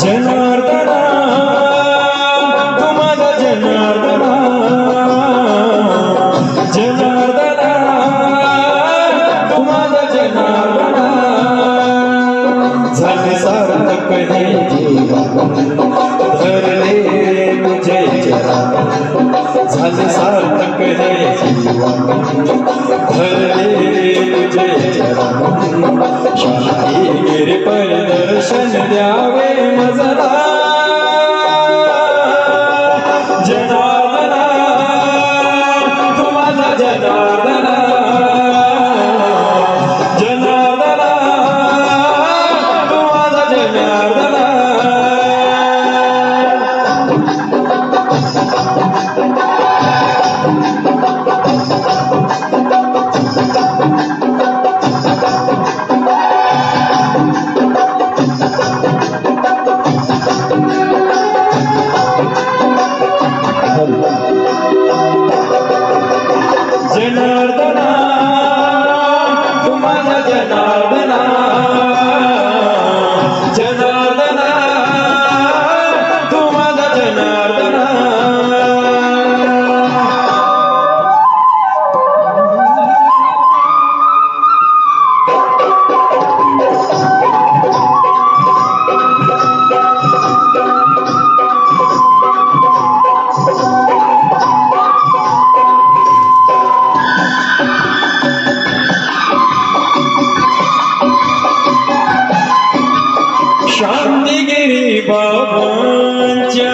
जनार्दना तू माझा जनार्दना, जनार्दना तू माझा जनार्दना, झाले सार्थक हे जीवन धरले तुझे चरण, झाले सार्थक हे जीवन धरले तुझे चरण, शाही गिरी परिदर्शन द्यावे मजला, जनार्दना तू माझा जनार्दना, जनार्दना तू माझा जनार्दना. जनार्दना तू माझा जनार्दना, जनार्दना तू माझा जनार्दना. शांतिगिरी बाबांच्या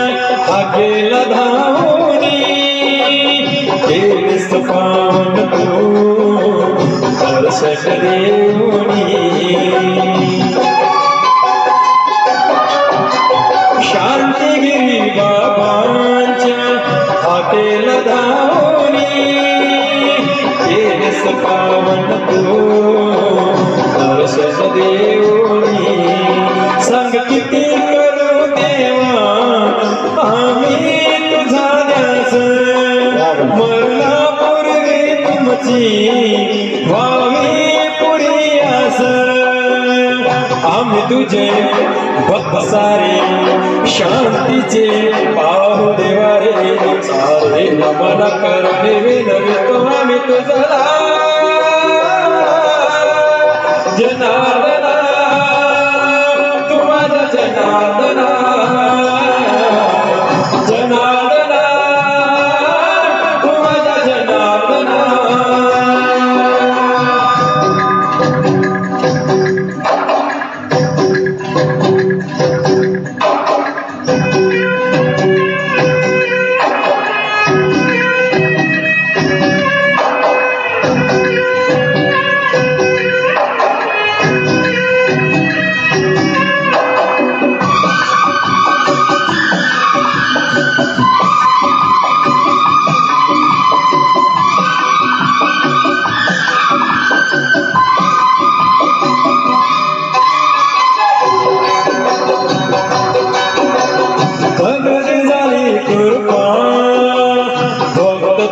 आगेला धावणी केलीस पावन तू दर्शन देऊनी, शांतिगिरी बाबांच्या आगेला धावणी केलीस पावन तू दर्शन देऊनी. सांग किती करू देवा आम्ही तुझा ध्यास, मरणापूर्वी तुमची व्हावी पुरी आस. आम्ही तुझे भक्त सारे शांतीचे पाहू देवा रे, सारे नमन करणे विनवितो आम्ही तुझा, जनार्दना जनार्दना, जनार्दना तू माझा जनार्दना.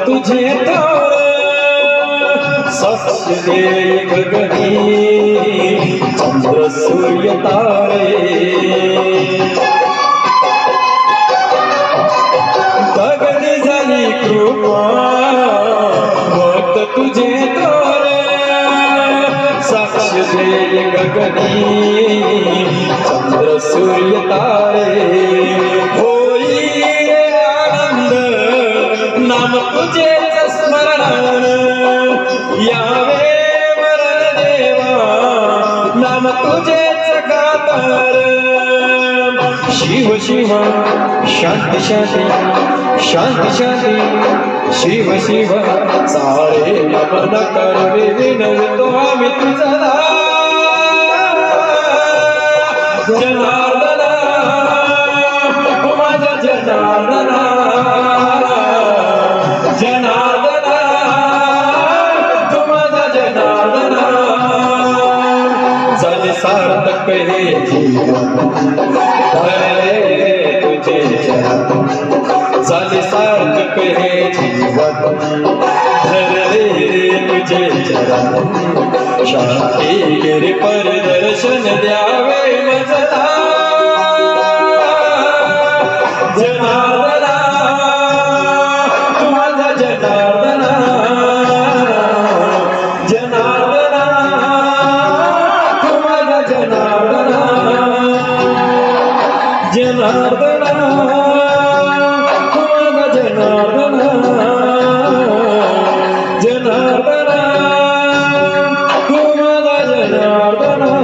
तुझे तर साक्ष दे गगनी चंद्र सूर्य तारे, गगनी झाली कृपा भक्त तुझे तर साक्ष दे गगनी चंद्र सूर्य तारे. होई आनंद नाम तुझे स्मरण, यावे वरण देवा नाम तुझेच गातार. शिव शिव शांती शांती, शांती शांती शिव शिव, सारे नमन करवे विनवितो आम्ही तुझा. झाले सार्थक हे जीवन धरले तुझे चरण झाले सार्थक हे जीवन धरले तुझे चरण शांती गिरी परदर्शन द्यावे मजला जनार्दना माझा जनार्दना जनार्दना माझा जनार्दना जनार्दना माझा जनार्दना जनार्दना माझा जनार्दना